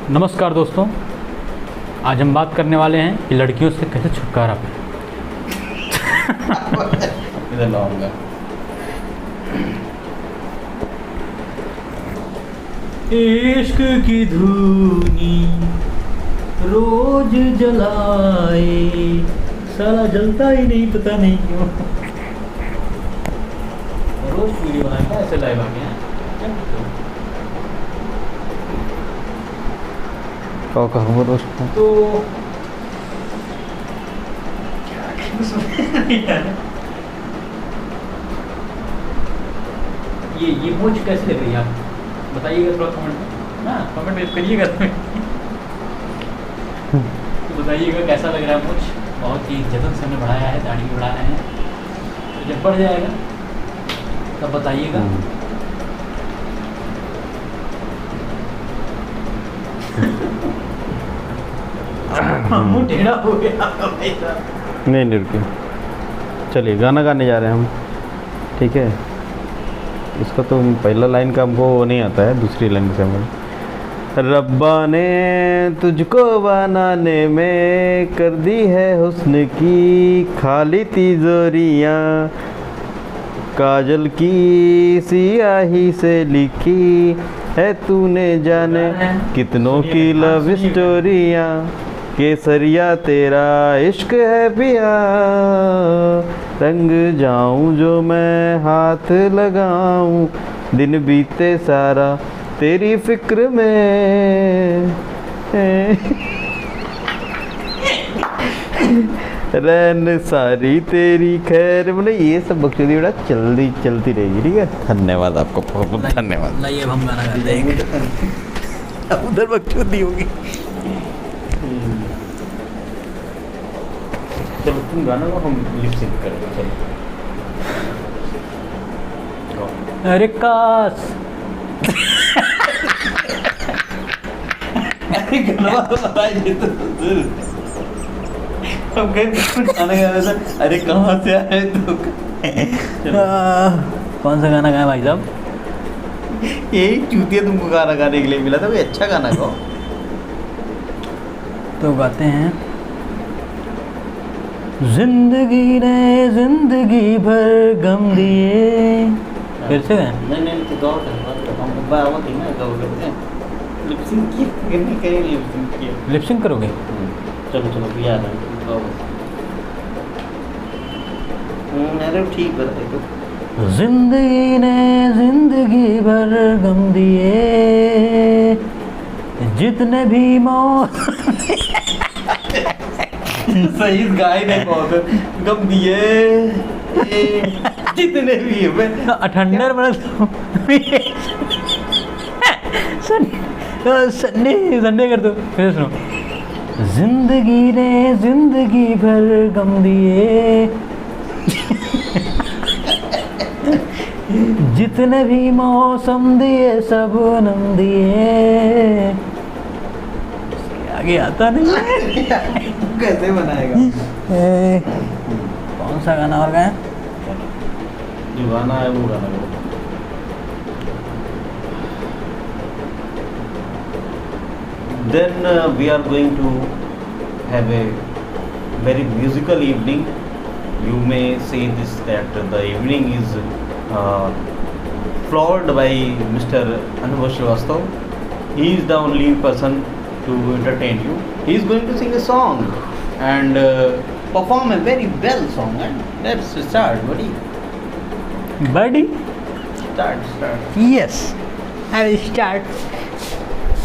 नमस्कार दोस्तों, आज हम बात करने वाले हैं कि लड़कियों से कैसे छुटकारा पाएं। इधर लाऊंगा। इश्क की धूनी रोज जलाए, साला जलता ही नहीं, पता नहीं क्यों। रोज वीडियो बनाएगा ऐसे लाइव आके हैं। क्या कहूँगा दोस्तों? तो ये मूछ कैसी लग रही है आप बताइएगा थोड़ा कमेंट में। हाँ, कमेंट में करिएगा तो बताइएगा कैसा लग रहा है मूछ। बहुत ही जतन से हमने बढ़ाया है, दाढ़ी भी बढ़ाया है, तो जब बढ़ जाएगा तब बताइएगा। मुँह टेढ़ा हो गया भाई साहब। नहीं रुकिए, चलिए गाना गाने जा रहे हैं हम, ठीक है। इसका तो पहला लाइन का हमको नहीं आता है, दूसरी लाइन से हमें। रब्बा ने तुझको बनाने में कर दी है हुस्न की खाली तिजोरियाँ, काजल की सियाही से लिखी है तूने जाने कितनों की लव स्टोरियाँ, केसरिया तेरा इश्क है पिया, रंग जाऊं जो मैं हाथ लगाऊं, दिन बीते सारा तेरी फिक्र में रैन सारी तेरी खैर। मतलब ये सब बकचोदी बड़ा चलती रहेगी, ठीक है। धन्यवाद आपको, बहुत बहुत धन्यवाद। लाइए अब हम गाना गाते हैं। उधर बकचोदी होगी। चलो तुम गाना को हम लिप सिंक करेंगे। चलो। अरे काश अरे गाना तो बताइए तो हम कहीं गाना गा रहे थे। अरे कहाँ से आए तो? कौन सा गाना गाया भाई साहब? यही चूतिया तुमको गाना गाने के लिए मिला था, कोई अच्छा गाना गाओ। तो गाते हैं। जिंदगी ने जिंदगी भर गम दिए। फिर से गाएं? नहीं तो गाओ, हम बाबा थी ना, गाओ करते हैं। लिप सिंक किया, लिप सिंक करोगे? चलो याद है। अरे ठीक बताए तो। जिंदगी ने जिंदगी भर गम दिए, जितने भी मौत सही गाय ने बहुत गम दिए जितने भी है। अठंडर संडे कर दो। फिर सुनो। जिंदगी ने जिंदगी भर गम दिए, जितने भी मौसम दिए सब नम दिए। आगे आता नहीं। कैसे बनाएगा? कौन सा गाना और गाया? जो गाना है वो गाना करो। Then we are going to have a very musical evening. You may say this that the evening is floored by Mr. Anubhav Srivastava. He is the only person to entertain you. He is going to sing a song and perform a very well song. And let's start, buddy. Buddy? Start. Yes, I will start.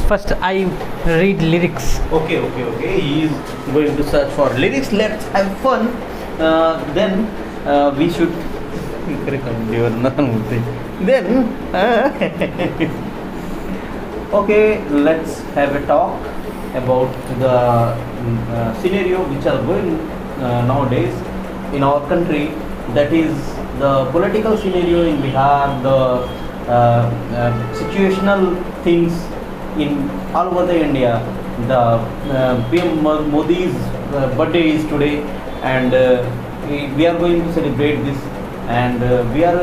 First, I read lyrics. Okay. He is going to search for lyrics. Let's have fun. Then we should. Then okay, let's have a talk about the scenario which are going nowadays in our country. That is the political scenario in Bihar, the situational things in all over the India. The PM Modi's birthday is today, and we are going to celebrate this, and we are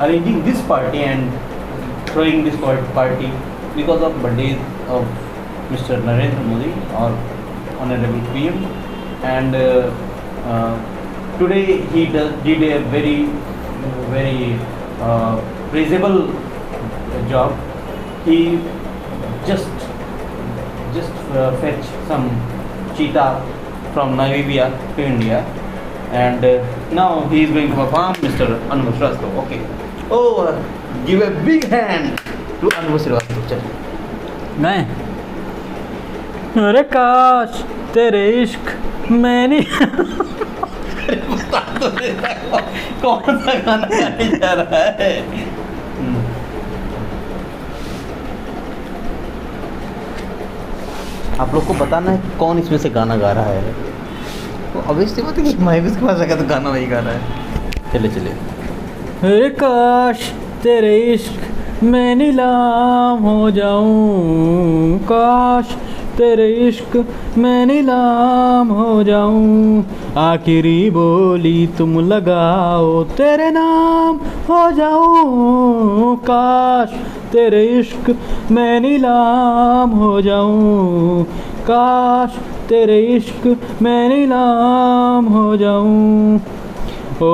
arranging this party and throwing this party because of birthday of Mr. Narendra Modi, our honorable PM, and today he did a very praisable job. He just fetched some cheetah from Namibia to India, and now he is going to perform, Mr. Anubhav Srivastava. Okay. Oh, give a big hand to Anubhav Srivastava. चल. मैं अरे काश तेरे इश्क मैंने बता दो कौन सा गाना गाने जा रहा है. आप लोग को बताना है कौन इसमें से गाना गा रहा है. तो ऑब्वियसली बात है कि मैं भी उसके पास आकर तो गाना वही गा रहा है. चले अरे काश तेरे इश्क मैं नीलाम हो जाऊं, काश तेरे इश्क मैं नीलाम हो जाऊं, आखिरी बोली तुम लगाओ तेरे नाम हो जाऊं, काश तेरे इश्क मैं नीलाम हो जाऊं, काश तेरे इश्क मैं नीलाम हो जाऊं. ओ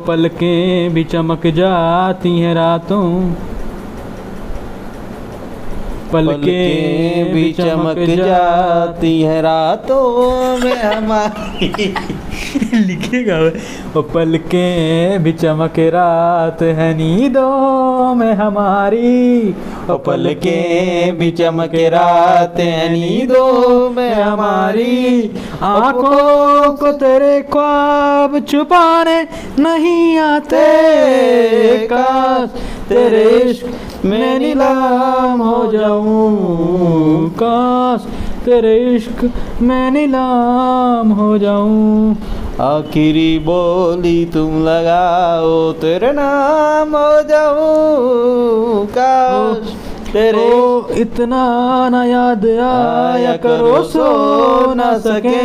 पलकें भी चमक जाती हैं रातों, पलकें भी चमक जाती हैं रातों में हमारी. लिखेगा वो पलकें भी चमक रात है नींदों में हमारी, ओ पलकें भी चमक रात है नींदों में हमारी, आँखों को तेरे ख्वाब छुपाने नहीं आते, काश तेरे इश्क मैं नीलाम हो जाऊं, काश तेरे इश्क मैं नीलाम हो जाऊं, आखिरी बोली तुम लगाओ तेरे नाम हो जाऊं, काश तेरे इतना ना याद आया करो सो ना सके,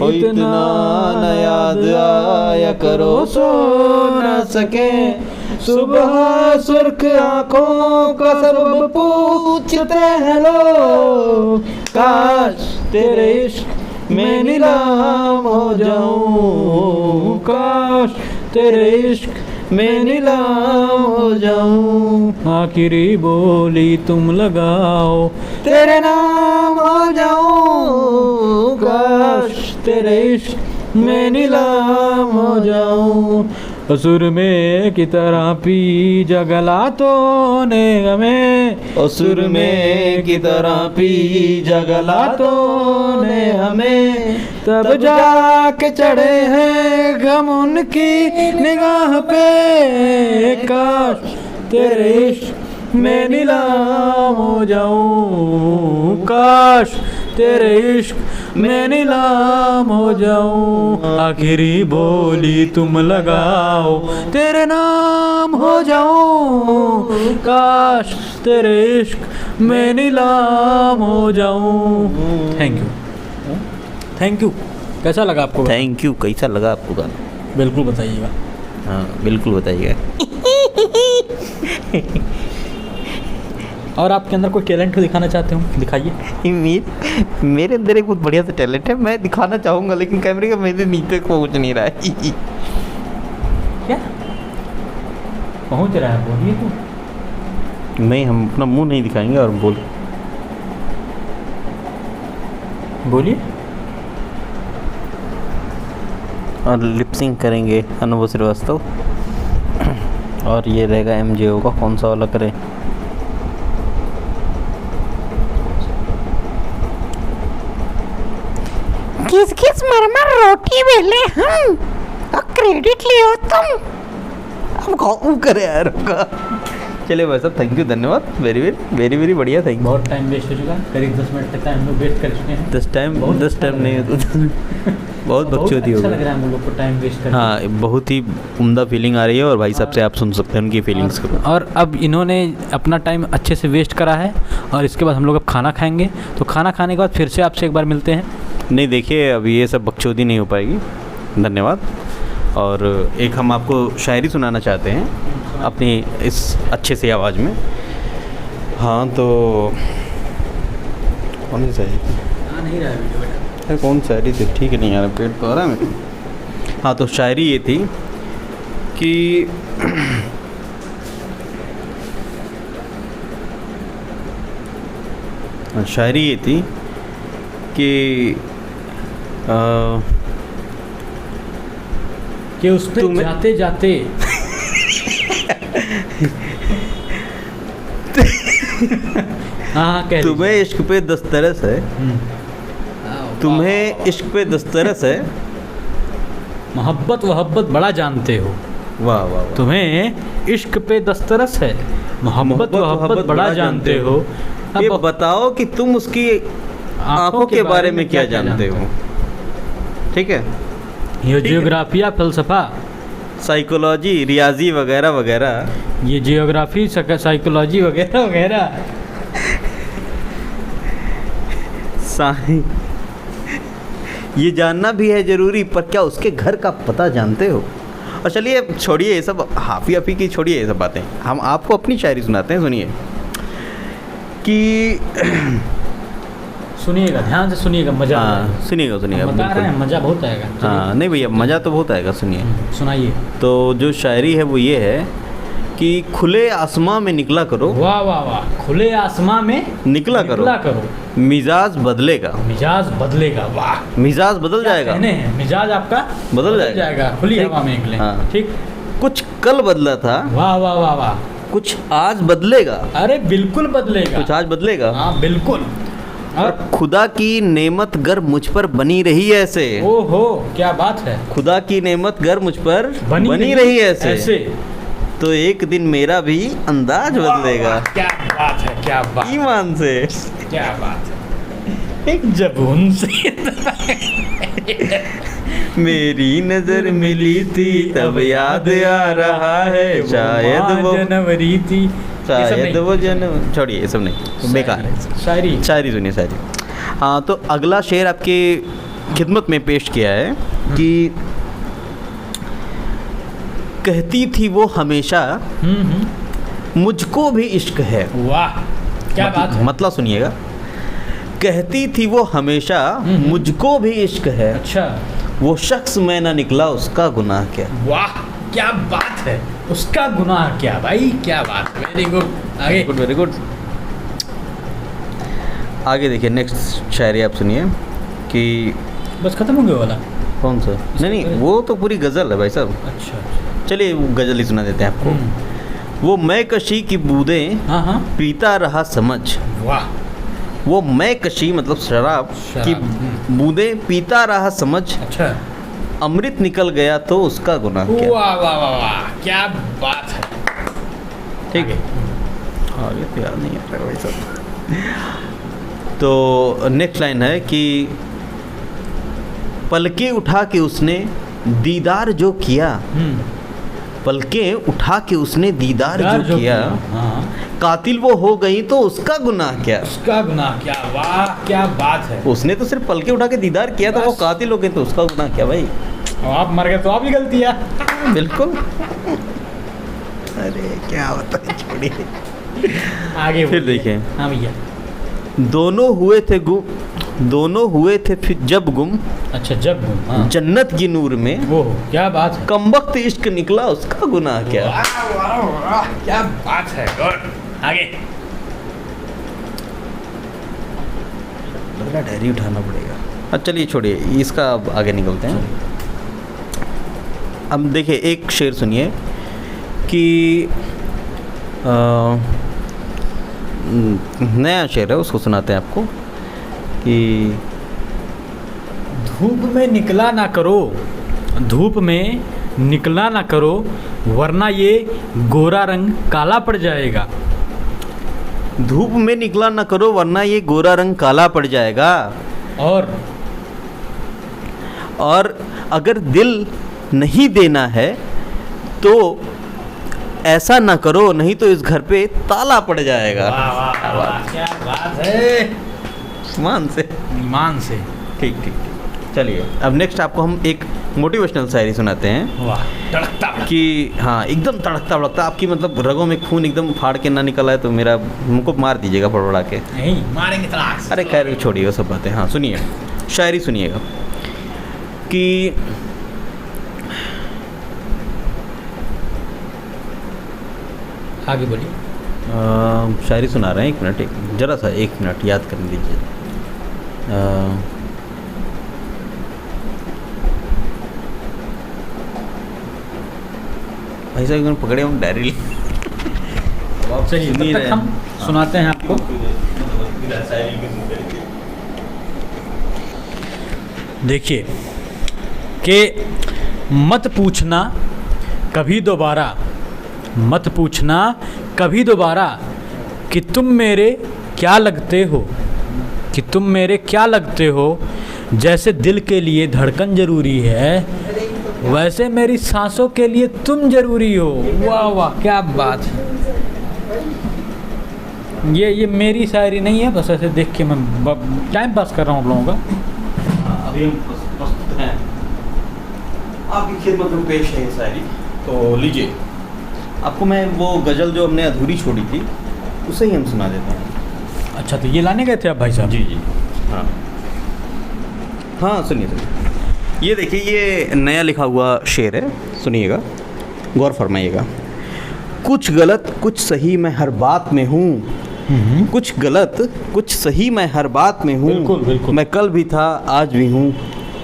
इतना न याद आया करो सो न सके, सुबह सुर्ख आँखों का सबब पूछते हैं लोग, काश तेरे इश्क मैं नीलाम हो जाऊं, काश तेरे इश्क मैं नीलाम हो जाऊं, आखिरी बोली तुम लगाओ तेरे नाम हो जाऊं, काश तेरे इश्क मैं नीलाम हो जाऊं, सुरमे की तरह पी जगलातों ने हमें, सुरमे की तरह पी जगलातों ने हमें, तब जाके चढ़े हैं गम उनकी निगाह पे, काश तेरे इश्क मैं नीलाम हो जाऊं, काश तेरे इश्क मैं नीलाम हो जाऊं, आखिरी बोली तुम लगाओ तेरे नाम हो जाऊं, काश तेरे इश्क मैं नीलाम हो जाऊं. Thank you. कैसा लगा आपको? Thank you. कैसा लगा आपको गाना? बिल्कुल बताइएगा. हाँ बिल्कुल बताइएगा. और आपके अंदर कोई टैलेंट हो दिखाना चाहते हो, दिखाइए. मेरे अंदर एक बहुत बढ़िया सा टैलेंट है, मैं दिखाना चाहूँगा लेकिन कैमरे का मेरे नीचे पहुँच नहीं रहा है. क्या पहुँच रहा है? बोलिए तो. नहीं, हम अपना मुंह नहीं दिखाएंगे और बोलिए. और लिपसिंग करेंगे अनुभव श्रीवास्तव, और ये रहेगा MJO का. कौन सा वाला करें? किस किस मरमर रोटी बेले हम और क्रेडिट लियो तुम. अब कौन करे यार का. चलिए भाई साहब, थैंक यू, धन्यवाद. वेरी वेरी वेरी बढ़िया. Thank you. बहुत टाइम वेस्ट हो चुका है, करीब 10 मिनट तक हम लोग वेस्ट कर चुके हैं. 10 टाइम नहीं होता. बहुत बकचोदी हो अच्छा गई. लग रहा है हम लोग को टाइम वेस्ट करके. हाँ, बहुत ही उम्दा फीलिंग आ रही है और भाई साहब से आप सुन सकते हैं उनकी फीलिंग्स को. और अब इन्होंने अपना टाइम अच्छे से वेस्ट करा है, और इसके बाद हम लोग अब खाना खाएंगे. तो खाना खाने के बाद फिर से आपसे एक बार मिलते हैं. नहीं देखिए, अब ये सब बकचोदी नहीं हो पाएगी. धन्यवाद. और एक हम आपको शायरी सुनाना चाहते हैं अपनी इस अच्छे से आवाज़ में. हाँ तो कौन सी शायरी थी? हाँ नहीं रहा वीडियो बेटा। अरे कौन शायरी थी? ठीक है नहीं यार, पेट तो आ रहा है मेरे। हाँ तो शायरी ये थी कि शायरी ये थी कि कि उस पे तुम्हें- जाते जाते हाँ कह तुम्हें इश्क पे दस्तरस है, तुम्हें इश्क पे दस्तरस है। मोहब्बत वहब्बत बड़ा जानते हो, वाह वाह वाह। तुम्हें इश्क पे दस्तरस है, मोहब्बत वहब्बत बड़ा जानते हो। ये अब बताओ कि तुम उसकी आंखों के बारे में क्या जानते हो। ठीक है, ये जियोग्राफिया फलसफा, साइकोलॉजी, रियाजी वगैरह वगैरह। ये जियोग्राफी साइकोलॉजी वगैरह वगैरह। ये जानना भी है ज़रूरी, पर क्या उसके घर का पता जानते हो। और चलिए छोड़िए ये सब हाफी हाफी की, छोड़िए ये सब बातें, हम आपको अपनी शायरी सुनाते हैं। सुनिए कि सुनिएगा, ध्यान से सुनिएगा, मजा आएगा। हाँ सुनिएगा सुनिएगा हम बता रहे हैं, बिल्कुल। मजा बहुत आएगा। हाँ नहीं भैया, मज़ा तो बहुत आएगा, सुनिए। सुनाइए। तो जो शायरी है वो ये है कि खुले आसमां में निकला करो, वाह वाह वाह, खुले आसमां में निकला करो, मिजाज बदलेगा, मिजाज बदलेगा। वाह, मिजाज बदल क्या जाएगा, कहने हैं, मिजाज आपका बदल जाएगा। खुली ठीक। हवा में निकले। हाँ। ठीक। कुछ कल बदला था, वाह वाह वाह वाह, कुछ आज बदलेगा, अरे बिल्कुल बदलेगा। कुछ आज बदलेगा। हाँ बिल्कुल। और खुदा की नेमत गर मुझ पर बनी रही ऐसे, ओहो क्या बात है, खुदा की नेमत गर मुझ पर बनी रही ऐसे, तो एक दिन मेरा भी अंदाज बदलेगा। क्या बात है, क्या बात, ईमान से, क्या बात है। एक जबून से मेरी नजर मिली थी तब याद आ रहा है, शायद वो जनवरी थी। शायद वो जन्म। छोड़िए ये सब नहीं, बेकार है। शायरी। शायरी सुनिए, शायरी। हाँ तो अगला शेर आपके खिदमत में पेश किया है कि कहती थी वो हमेशा मुझको भी इश्क है। वाह क्या बात है। मतलब सुनिएगा, कहती थी वो हमेशा मुझको भी इश्क है, अच्छा, वो शख्स मैं ना निकला उसका गुनाह क्या। वाह क्या बात है, उसका गुनाह क्या भाई, क्या बात है। Very good. आगे। Good, very good. आगे देखिए, नेक्स्ट शायरी आप सुनिए कि बस खत्म हो गया वाला। कौन सा? नहीं नहीं, वो तो पूरी गज़ल है भाई साहब। अच्छा। चलिए वो गज़ल ही सुना देते हैं आपको। वो मैं कशी की बूंदें हाँ हाँ। पीता रहा समझ, वाह। वो मैं कशी मतलब शराब की बूंदें पीता रहा समझ, अच्छा। अमृत निकल गया तो उसका गुनाह क्या। वाह वाह वाह वाह, क्या बात है। ठीक है, आगे तो याद नहीं आ रहा भाई साहब। तो नेक्स्ट लाइन है कि पलकें उठा के उसने दीदार जो किया, पलकें उठा के उसने दीदार जो किया, हाँ। कातिल वो हो गई तो उसका गुनाह क्या। उसका गुनाह क्या। वाह क्या बात है। उसने तो सिर्फ पलकें उठा के दीदार किया तो वो बस। कातिल हो गई तो उसका गुनाह क्या भाई। अब आप मर गए तो आपकी गलती है। बिल्कुल। अरे क्या होता है, छोड़िए। आगे फिर बोलिए। देखिए। हाँ भैया। दोनों हुए थे फिर जब गुम, अच्छा जब हाँ। जन्नत की नूर में, वो क्या बात है। कमबख्त इश्क निकला उसका गुनाह क्या। वाह वाह वाह, क्या बात है। गुड। आगे। लग रहा डायरी उठाना पड़ेगा। अब चलिए छोड़िए इसका, अब आगे निकलते हैं। अब देखिए एक शेर सुनिए कि नया शेर है, उसको सुनाते हैं आपको कि धूप में निकला ना करो, धूप में निकला ना करो, वरना ये गोरा रंग काला पड़ जाएगा। धूप में निकला ना करो वरना ये गोरा रंग काला पड़ जाएगा। और अगर दिल नहीं देना है तो ऐसा ना करो, नहीं तो इस घर पे ताला पड़ जाएगा। वाह वाह वाह, क्या बात है। ईमान से। ईमान से। ठीक ठीक ठीक। चलिए अब नेक्स्ट आपको हम एक मोटिवेशनल शायरी सुनाते हैं वाह, तड़कता भड़कता। कि हाँ एकदम तड़कता भड़कता, आपकी मतलब रगों में खून एकदम फाड़ के ना निकला है तो मेरा मुझको मार दीजिएगा फड़फड़ा के। नहीं मारेंगे तलाक से। अरे खैर छोड़िए वो सब बातें। हाँ सुनिए, शायरी सुनिएगा कि आगे बोलिए। शायरी सुना रहे हैं, एक मिनट, एक जरा सा 1 मिनट याद करने दीजिए। भाई साहब एकदम पकड़े हम डायरी चलिए तब तक हम सुनाते हैं आपको। देखिए कि मत पूछना कभी दोबारा, मत पूछना कभी दोबारा कि तुम मेरे क्या लगते हो, कि तुम मेरे क्या लगते हो। जैसे दिल के लिए धड़कन ज़रूरी है, वैसे मेरी सांसों के लिए तुम ज़रूरी हो। वाह वाह, क्या बात है। ये मेरी शायरी नहीं है, बस ऐसे देख के मैं टाइम पास कर रहा हूँ आप लोगों का। अभी हम प्रस्तुत हैं आपकी खिदमत में पेश है ये शायरी, तो लीजिए। आपको मैं वो गज़ल जो हमने अधूरी छोड़ी थी उसे ही हम सुना देते हैं। अच्छा, तो ये लाने गए थे आप भाई साहब? जी जी हाँ हाँ, सुनिए सुनिए। ये देखिए, ये नया लिखा हुआ शेर है, सुनिएगा, गौर फरमाइएगा। कुछ गलत कुछ सही मैं हर बात में हूँ, कुछ गलत कुछ सही मैं हर बात में हूँ। बिल्कुल बिल्कुल। मैं कल भी था आज भी हूँ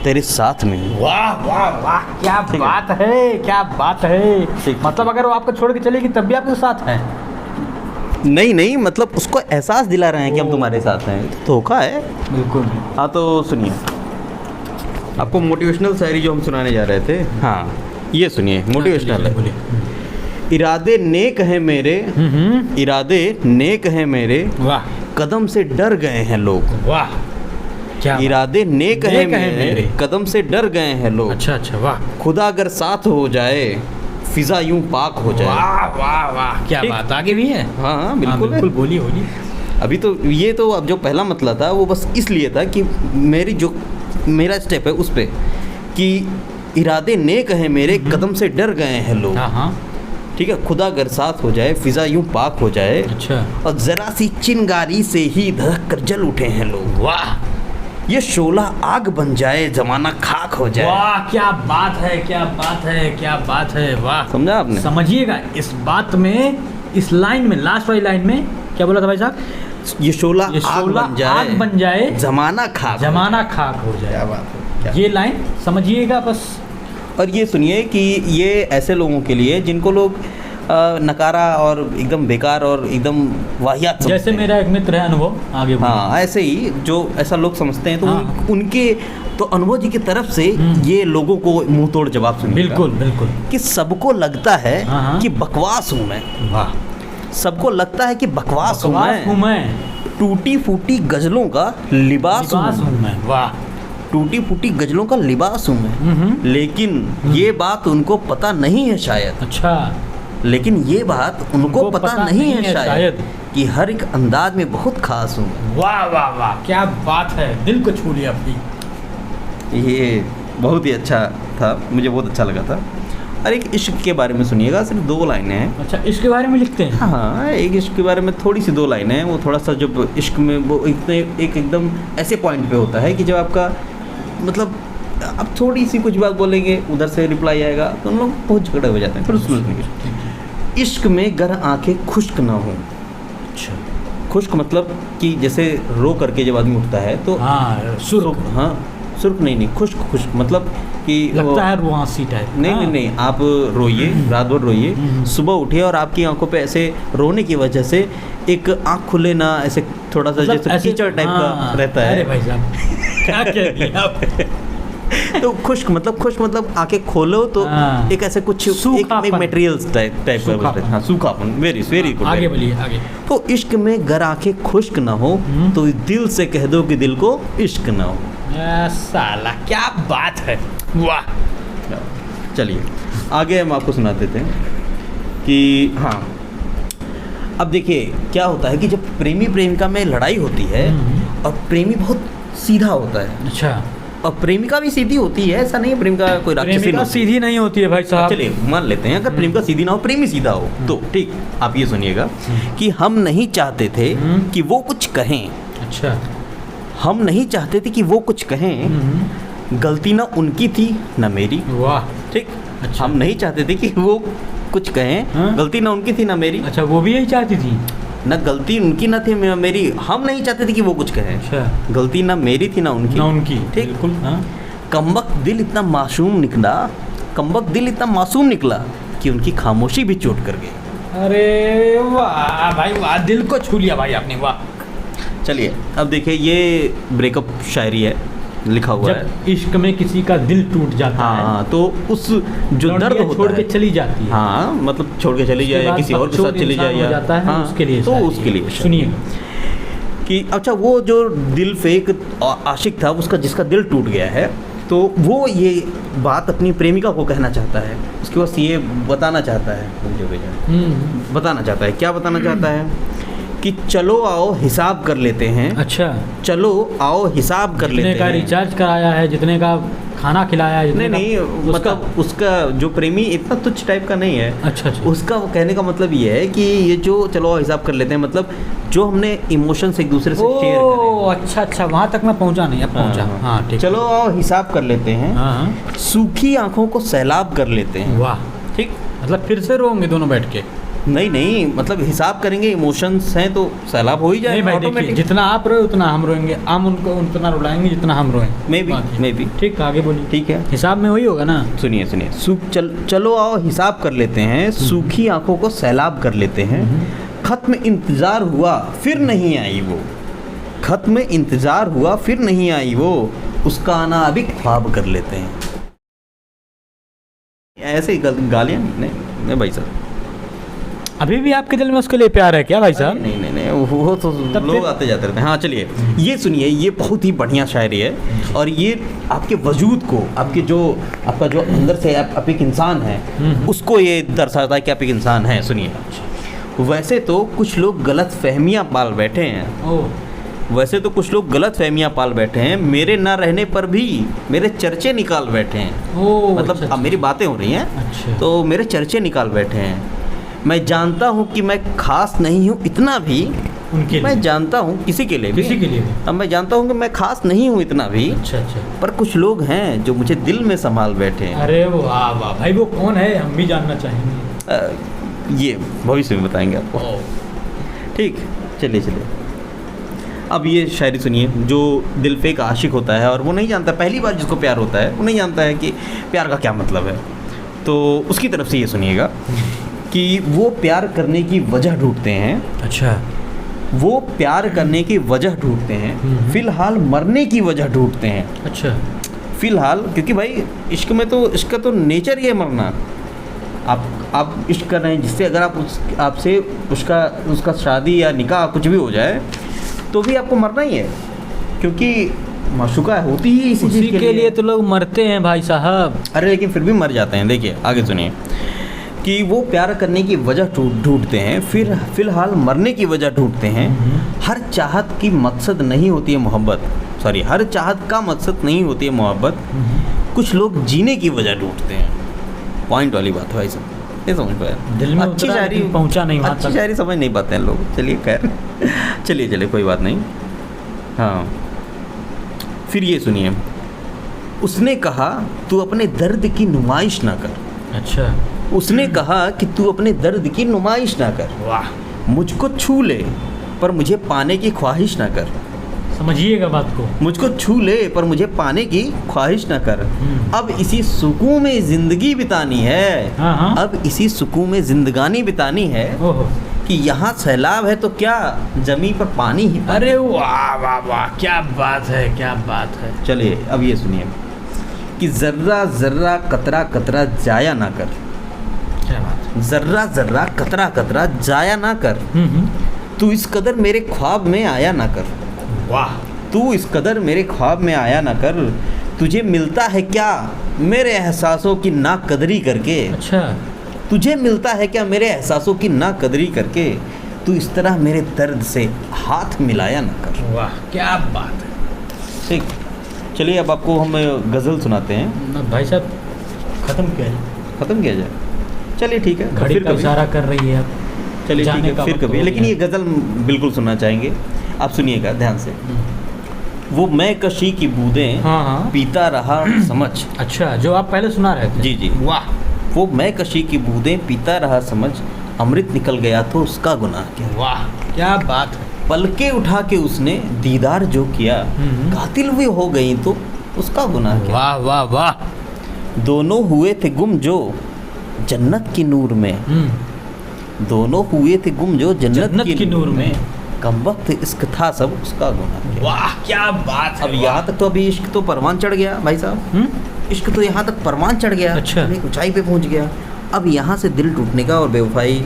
तेरे साथ में हूँ। वाह वाह वाह, क्या बात है, क्या बात है। मतलब अगर वो आपको छोड़ के चलेगी तब भी आपके साथ है? नहीं नहीं, मतलब उसको एहसास दिला रहे हैं कि हम तुम्हारे साथ हैं, तो धोखा है। बिल्कुल। हाँ तो सुनिए, आपको मोटिवेशनल शायरी जो हम सुनाने जा रहे थे, हाँ ये सुनिए, मोटिवेशनल है। बोलिए। इरादे नेक हैं मेरे, इरादे नेक हैं मेरे, वाह, कदम से डर गए हैं लोग। वाह, क्या इरादे नेक हैं मेरे, कदम से डर गए हैं लोग। अच्छा अच्छा, वाह, खुदा अगर साथ हो जाए फिजा यूं पाक हो जाए। वाह वाह वाह, क्या ठीक। बात। आगे भी है? हाँ हाँ हाँ, बिल्कुल बिल्कुल, बोलिए बोलिए। अभी तो ये तो अब जो पहला मतला था वो बस इसलिए था कि मेरा स्टेप है उस पे कि इरादे नेक हैं मेरे, कदम से डर गए हैं लोग। हाँ हाँ, ठीक है, खुदा अगर साथ हो जाए फिजा यूं पाक हो जाए। अच्छा, और जरा सी चिंगारी से ही धड़क कर जल उठे हैं लोग। वाह, ये शोला आग बन जाए जमाना खाक हो जाए। वाह, क्या बात है, क्या बात है, क्या बात है। वाह, समझा आपने? समझिएगा इस बात में, इस लाइन में, लास्ट वाली लाइन में क्या बोला था भाई साहब? ये शोला ये शोला आग बन जाए जमाना खाक जमाना खाक हो क्या जाए। बात है, क्या। ये लाइन समझिएगा बस। और ये सुनिए कि ये ऐसे लोगों के लिए जिनको लोग नकारा और एकदम बेकार और एकदम वाहियात समझते जैसे हैं। मेरा एक मित्र है अनुभव, आगे बोलिए। हाँ ऐसे ही जो ऐसा लोग समझते हैं तो हाँ। उनके तो अनुभव जी की तरफ से ये लोगों को मुंह तोड़ जवाब सुनिएगा। बिल्कुल बिल्कुल। कि सबको लगता है हाँ, हाँ। कि बकवास हूँ मैं। वाह, सबको लगता है कि बकवास हूँ बकवास हूँ मैं। मैं, टूटी फूटी गजलों का लिबास लिबास हूँ हूँ मैं। वाह, टूटी फूटी गजलों का लिबास हूँ मैं। लेकिन ये बात उनको पता नहीं है शायद। अच्छा, लेकिन ये बात उनको पता नहीं है शायद कि हर एक अंदाज में बहुत खास हूँ मैं। वाह वाह वाह, क्या बात है, दिल को छू लिया अपनी। ये बहुत ही अच्छा था, मुझे बहुत अच्छा लगा था। और एक इश्क के बारे में सुनिएगा, सिर्फ 2 लाइनें हैं। अच्छा, इसके बारे में लिखते हैं? हाँ, एक इश्क के बारे में थोड़ी सी 2 लाइनें हैं। वो थोड़ा सा जब इश्क में वो एक एकदम ऐसे पॉइंट पे होता है कि जब आपका मतलब आप थोड़ी सी कुछ बात बोलेंगे, उधर से रिप्लाई आएगा तो हम लोग बहुत झगड़े हो जाते हैं। फिर सुनिए, इश्क में गर आंखें खुश्क ना हो। अच्छा, खुश्क मतलब कि जैसे रो करके जब आदमी उठता है तो हाँ, सुर्ख, हाँ सुर्ख नहीं, खुश्क खुश्क मतलब कि लगता है रुआसी टाइप। नहीं हाँ। नहीं नहीं, आप रोइए, रात भर रोइए, सुबह उठिए और आपकी आंखों पे ऐसे रोने की वजह से एक आंख खुले ना, ऐसे थोड़ा सा मतलब जैसे कीचड़ टाइप का रहता है। अरे भाई साहब, क्या कह दिया आप? तो खुश्क मतलब आंखें खोलो तो हाँ। एक ऐसे कुछ एक सूखापन। मटेरियल्स टाइप का सूखापन। हाँ, सूखापन। Very very good. आगे बोलिए, आगे। तो इश्क में गर आंखें खुश्क ना हो तो दिल से कह दो कि दिल को इश्क ना हो। साला क्या बात है, वाह। चलिए आगे हम आपको सुना देते हैं कि हाँ, अब देखिए क्या होता है कि जब प्रेमी प्रेमिका में लड़ाई होती है और प्रेमी बहुत सीधा होता है, अच्छा, अब प्रेमिका भी सीधी होती है, ऐसा नहीं है प्रेमिका कोई राक्षसी प्रेमिका होती है। सीधी नहीं होती है भाई साहब। चलिए मान लेते हैं अगर प्रेमिका सीधी ना हो, प्रेमी सीधा हो, तो ठीक। आप ये सुनिएगा कि हम नहीं चाहते थे कि वो कुछ कहें, अच्छा। हम नहीं चाहते थे कि वो कुछ कहें, गलती ना उनकी थी ना मेरी। वाह। ठीक। अच्छा। हम नहीं चाहते थे कि वो कुछ कहें, हाँ? गलती ना उनकी थी ना मेरी। अच्छा, वो भी यही चाहती थी। ना गलती उनकी ना थी मेरी, हम नहीं चाहते थे कि वो कुछ कहें, अच्छा। गलती ना मेरी थी ना उनकी। ना उनकी। ठीक। बिल्कुल। हाँ। कमबख्त दिल इतना मासूम निकला, कमबख्त दिल इतना मासूम निकला कि उनकी खामोशी भी चोट कर गई। अरे वाह भाई वाह, दिल को छू लिया भाई आपने, वाह। चलिए अब देखिए, ये ब्रेकअप शायरी है, लिखा हुआ है। जब इश्क में किसी का दिल टूट जाता है, हाँ, तो उस जो दर्द लौंडिया होता छोड़ है, के चली जाती है। हाँ मतलब छोड़ के चली उसके जाए या बाद किसी और के साथ बकचोद चली जाए इंसान हो या जाता है, हाँ, उसके लिए तो शायरी उसके लिए है। सुनिए कि अच्छा वो जो दिल फेक आशिक था, उसका जिसका दिल टूट गया है, तो वो ये बात अपनी प्रेमिका को कहना चाहता है, उसके बाद ये बताना चाहता है, मुझे भैया बताना चाहता है, क्या बताना चाहता है कि चलो आओ हिसाब कर लेते हैं। अच्छा। चलो आओ हिसाब कर जितने लेते का हैं। रिचार्ज कराया है, जितने का खाना खिलाया है, जितने नहीं का नहीं, मतलब उसका जो प्रेमी इतना तुच्छ टाइप का नहीं है। अच्छा अच्छा। उसका वो कहने का मतलब ये है कि ये जो चलो हिसाब कर लेते हैं, मतलब जो हमने इमोशंस एक दूसरे से शेयर ओ अच्छा अच्छा, वहाँ तक मैं पहुँचा नहीं, अब पहुँचा। हाँ ठीक। चलो आओ हिसाब कर लेते हैं, हाँ हाँ। सूखी आंखों को सैलाब कर लेते हैं। वाह। ठीक। मतलब फिर से रोएंगे दोनों बैठ के? नहीं नहीं, मतलब हिसाब करेंगे, इमोशंस हैं तो सैलाब हो ही नहीं जाएगा भाई, देखिए ऑटोमेटिक। जितना आप रोए उतना हम रोएंगे, हम उनको उतना रुलाएंगे जितना हम रोएं। मे बी ठीक, आगे बोलिए। ठीक है। हिसाब में वही होगा ना? सुनिए सुनिए, चलो आओ हिसाब कर लेते हैं, सूखी आंखों को सैलाब कर लेते हैं। खत्म इंतजार हुआ फिर नहीं आई वो, खत्म इंतजार हुआ फिर नहीं आई वो, उसका आना अभी ख्वाब कर लेते हैं। ऐसे गालियाँ नहीं भाई साहब। अभी भी आपके दिल में उसके लिए प्यार है क्या भाई साहब? नहीं नहीं नहीं, वो तो तब लोग फिर- आते जाते रहते हैं। हाँ चलिए, ये सुनिए, ये बहुत ही बढ़िया शायरी है और ये आपके वजूद को, आपके जो आपका जो अंदर से आप एक इंसान है, उसको ये दर्शाता है कि आप एक इंसान हैं। सुनिए, वैसे तो कुछ लोग गलत फहमियाँ पाल बैठे हैं, ओह। वैसे तो कुछ लोग गलत फहमियाँ पाल बैठे हैं, मेरे ना रहने पर भी मेरे चर्चे निकाल बैठे हैं। ओह, मतलब अच्छा, अब मेरी बातें हो रही हैं, अच्छा। तो मेरे चर्चे निकाल बैठे हैं। मैं जानता हूँ कि मैं खास नहीं हूँ इतना भी, उनके लिए? मैं जानता हूँ किसी के लिए भी, किसी के लिए भी? अब मैं जानता हूँ कि मैं खास नहीं हूँ इतना भी, अच्छा अच्छा। पर कुछ लोग हैं जो मुझे दिल में संभाल बैठे हैं। अरे वाह वाह भाई, वो कौन है, हम भी जानना चाहेंगे। ये भविष्य में बताएंगे आपको। ठीक, चलिए चलिए। अब ये शायरी सुनिए, जो दिल पे एक आशिक होता है और वो नहीं जानता, पहली बार जिसको प्यार होता है वो नहीं जानता है कि प्यार का क्या मतलब है, तो उसकी तरफ से ये सुनिएगा कि वो प्यार करने की वजह ढूंढते हैं। अच्छा। वो प्यार करने की वजह ढूंढते हैं, फिलहाल मरने की वजह ढूंढते हैं। अच्छा। फिलहाल, क्योंकि भाई इश्क में तो, इसका तो नेचर ही है मरना। आप इश्क कर रहे हैं जिससे, अगर आप आपसे उसका शादी या निकाह कुछ भी हो जाए तो भी आपको मरना ही है, क्योंकि माशूका होती ही इसी उसी चीज़ के लिए तो लोग मरते हैं भाई साहब। अरे लेकिन फिर भी मर जाते हैं। देखिए आगे सुनिए कि वो प्यार करने की वजह ढूंढते हैं, फिर फिलहाल मरने की वजह ढूंढते हैं। हर चाहत की मकसद नहीं होती है मोहब्बत, सॉरी, हर चाहत का मकसद नहीं होती है मोहब्बत, कुछ लोग जीने की वजह ढूंढते हैं। पॉइंट वाली बात है भाई साहब, ये समझ पाया? दिल में अच्छी उतरा शायरी लेकिन पहुंचा नहीं वहाँ अच्छी तक। शायरी समझ नहीं पाते हैं लोग। चलिए खैर, चलिए कोई बात नहीं। हाँ, फिर ये सुनिए, उसने कहा तू अपने दर्द की नुमाइश ना कर। अच्छा। उसने कहा कि तू अपने दर्द की नुमाइश ना कर, वाह। मुझको छू ले पर मुझे पाने की ख्वाहिश ना कर। समझिएगा बात को। मुझको छू ले पर मुझे पाने की ख्वाहिश ना कर। अब इसी सुकून में ज़िंदगी बितानी है। हाँ, हाँ। अब इसी सुकून में जिंदगानी बितानी है ओहो। कि यहाँ सैलाब है तो क्या, जमी पर पानी ही पानी। अरे वाह वाह वाह, क्या बात है, क्या बात है। चलिए अब ये सुनिए कि ज़र्रा ज़र्रा कतरा कतरा जाया ना कर। क्या बात है। ज़र्रा ज़र्रा कतरा कतरा जाया ना कर। तू इस कदर मेरे ख्वाब में आया ना कर। वाह। तू इस कदर मेरे ख्वाब में आया ना कर। तुझे मिलता है क्या मेरे एहसासों की ना कदरी करके। अच्छा। तुझे मिलता है क्या मेरे एहसासों की ना कदरी करके। तू इस तरह मेरे दर्द से हाथ मिलाया ना कर। वाह, क्या बात है। ठीक। चलिए अब आपको हम गज़ल सुनाते हैं। ना भाई साहब ख़त्म किया जाए, ख़त्म किया जाए, चलिए ठीक है। घड़ी फिर का कभी, इशारा कर रही है अब। चलिए ठीक जाने है का फिर वक्त कभी, हो लेकिन गया। ये गज़ल बिल्कुल सुनना चाहेंगे, आप सुनिएगा ध्यान से। वो मैं कशी की बूंदें हाँ हाँ। पीता रहा समझ। अच्छा, जो आप पहले सुना रहे थे। जी जी। वाह, वो मैं कशी की बूंदें पीता रहा समझ, अमृत निकल गया तो उसका गुनाह क्या। वाह क्या बात है। पलके उठा के उसने दीदार जो किया, कातिल भी हो गई तो उसका गुनाह क्या। वाह वाह वाह। दोनों हुए थे गुम जो जन्नत की नूर में, दोनों हुए थे गुम जो जन्नत की नूर में, कम वक्त इश्क था सब उसका गुनाह क्या। वाह क्या बात है। अब यहाँ तक तो अभी इश्क तो परवान चढ़ गया भाई साहब, इश्क तो यहाँ तक परवान चढ़ गया, अच्छा। एक ऊंचाई पे पहुँच गया। अब यहाँ से दिल टूटने का और बेवफाई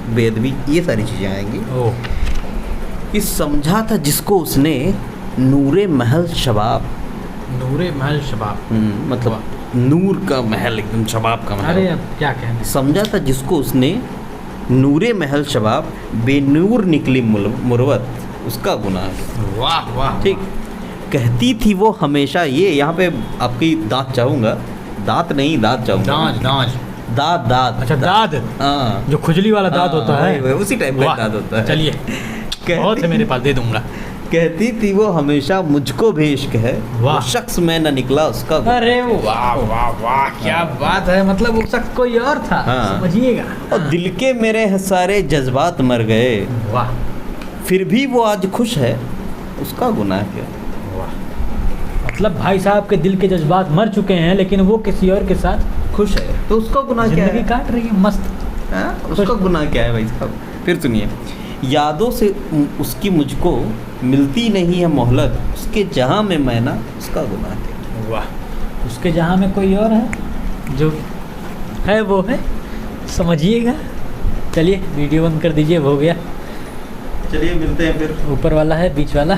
बेअदबी ये सारी चीज़ें आएंगी। ओह, कि समझा था जिसको उसने नूरे महल शबाब, नूरे महल शबाब। मतलब नूर का महल, एकदम शबाब का महल। अरे अब क्या कहने। समझा था जिसको उसने नूरे महल शबाब, बेनूर निकली मुरवत उसका गुनाह है। वाह वाह। ठीक। कहती थी वो हमेशा, ये यहाँ पे आपकी दांत चाहूँगा, दांत नहीं दांत चाहूँगा, दांत दांत। दांत दांत। अच्छा दांत, हाँ, जो खुजली वाला दांत होता है, वही, उसी टाइप का वाह, दांत होता है। चलिए बहुत है मेरे पास, दे दूंगा। कहती थी वो हमेशा मुझको भी इश्क है, वाह। वो शख्स में न निकला उसका गुनाह। अरे वाह वाह वाह क्या बात है। मतलब वो शख्स कोई और था, हाँ। समझिएगा। और दिल के मेरे सारे जज्बात मर गए, वाह फिर भी वो आज खुश है उसका गुनाह क्या। वाह। मतलब भाई साहब के दिल के जज्बात मर चुके हैं, लेकिन वो किसी और के साथ खुश है तो उसका गुनाह क्या जिंदगी है। काट रही है मस्त। हाँ, उसका गुनाह क्या है भाई साहब। फिर सुनिए, यादों से उसकी मुझको मिलती नहीं है मोहलत, उसके जहाँ में मैं ना उसका गुनाह क्या। वाह। उसके जहाँ में कोई और है, जो है वो है, समझिएगा। चलिए वीडियो बंद कर दीजिए, हो गया। चलिए मिलते हैं फिर। ऊपर वाला है, बीच वाला।